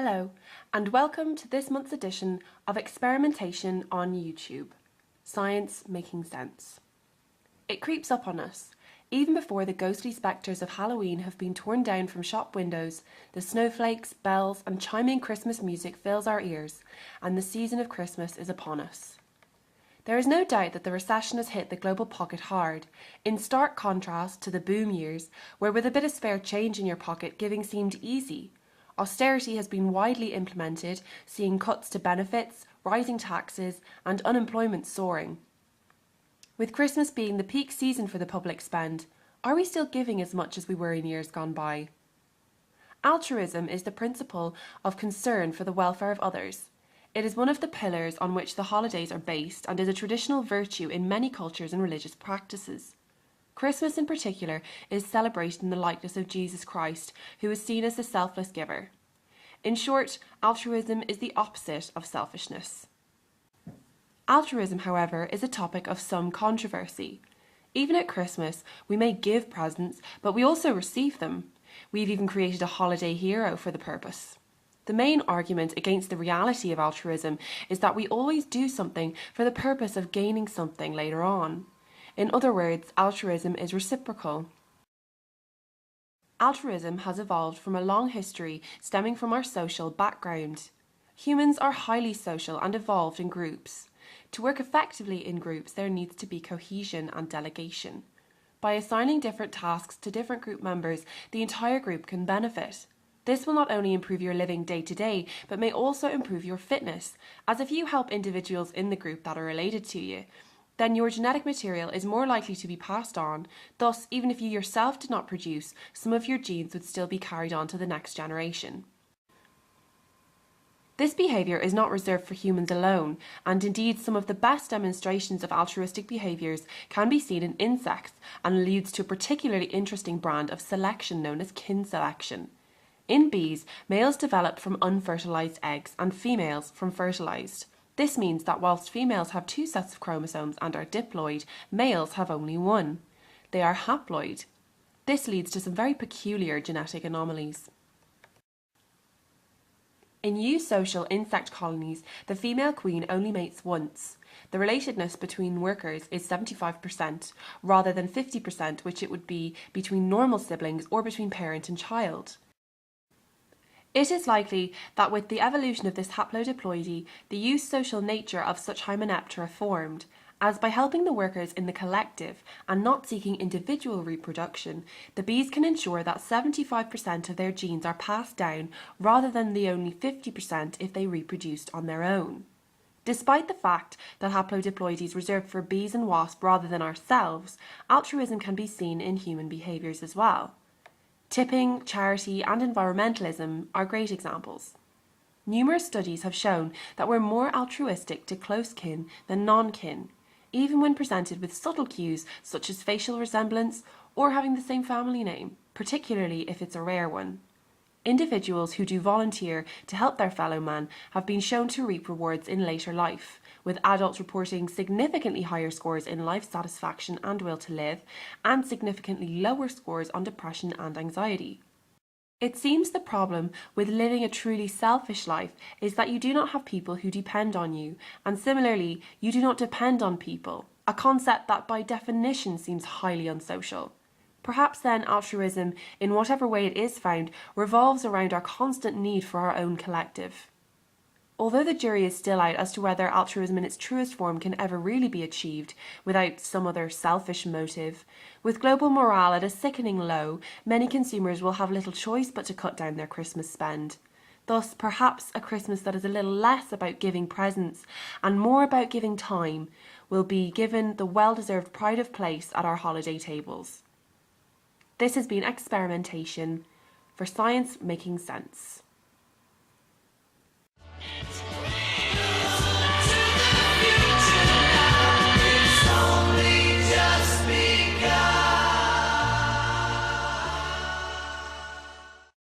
Hello, and welcome to this month's edition of Experimentation on YouTube, Science Making Sense. It creeps up on us. Even before the ghostly spectres of Halloween have been torn down from shop windows, the snowflakes, bells, and chiming Christmas music fills our ears, and the season of Christmas is upon us. There is no doubt that the recession has hit the global pocket hard, in stark contrast to the boom years, where with a bit of spare change in your pocket, giving seemed easy. Austerity has been widely implemented, seeing cuts to benefits, rising taxes, and unemployment soaring. With Christmas being the peak season for the public spend, are we still giving as much as we were in years gone by? Altruism is the principle of concern for the welfare of others. It is one of the pillars on which the holidays are based and is a traditional virtue in many cultures and religious practices. Christmas in particular is celebrated in the likeness of Jesus Christ, who is seen as the selfless giver. In short, altruism is the opposite of selfishness. Altruism, however, is a topic of some controversy. Even at Christmas, we may give presents, but we also receive them. We've even created a holiday hero for the purpose. The main argument against the reality of altruism is that we always do something for the purpose of gaining something later on. In other words, altruism is reciprocal. Altruism has evolved from a long history stemming from our social background. Humans are highly social and evolved in groups. To work effectively in groups, there needs to be cohesion and delegation. By assigning different tasks to different group members, the entire group can benefit. This will not only improve your living day to day, but may also improve your fitness, as if you help individuals in the group that are related to you, then your genetic material is more likely to be passed on. Thus, even if you yourself did not produce, some of your genes would still be carried on to the next generation. This behaviour is not reserved for humans alone, and indeed some of the best demonstrations of altruistic behaviours can be seen in insects and leads to a particularly interesting brand of selection known as kin selection. In bees, males develop from unfertilised eggs and females from fertilised. This means that whilst females have 2 sets of chromosomes and are diploid, males have only 1. They are haploid. This leads to some very peculiar genetic anomalies. In eusocial insect colonies, the female queen only mates once. The relatedness between workers is 75%, rather than 50%, which it would be between normal siblings or between parent and child. It is likely that with the evolution of this haplodiploidy, the eusocial nature of such hymenoptera formed, as by helping the workers in the collective and not seeking individual reproduction, the bees can ensure that 75% of their genes are passed down rather than the only 50% if they reproduced on their own. Despite the fact that haplodiploidy is reserved for bees and wasps rather than ourselves, altruism can be seen in human behaviours as well. Tipping, charity, and environmentalism are great examples. Numerous studies have shown that we're more altruistic to close kin than non-kin, even when presented with subtle cues such as facial resemblance or having the same family name, particularly if it's a rare one. Individuals who do volunteer to help their fellow man have been shown to reap rewards in later life, with adults reporting significantly higher scores in life satisfaction and will to live, and significantly lower scores on depression and anxiety. It seems the problem with living a truly selfish life is that you do not have people who depend on you, and similarly, you do not depend on people, a concept that by definition seems highly unsocial. Perhaps then altruism, in whatever way it is found, revolves around our constant need for our own collective. Although the jury is still out as to whether altruism in its truest form can ever really be achieved without some other selfish motive, with global morale at a sickening low, many consumers will have little choice but to cut down their Christmas spend. Thus, perhaps a Christmas that is a little less about giving presents and more about giving time will be given the well-deserved pride of place at our holiday tables. This has been Experimentation for Science Making Sense.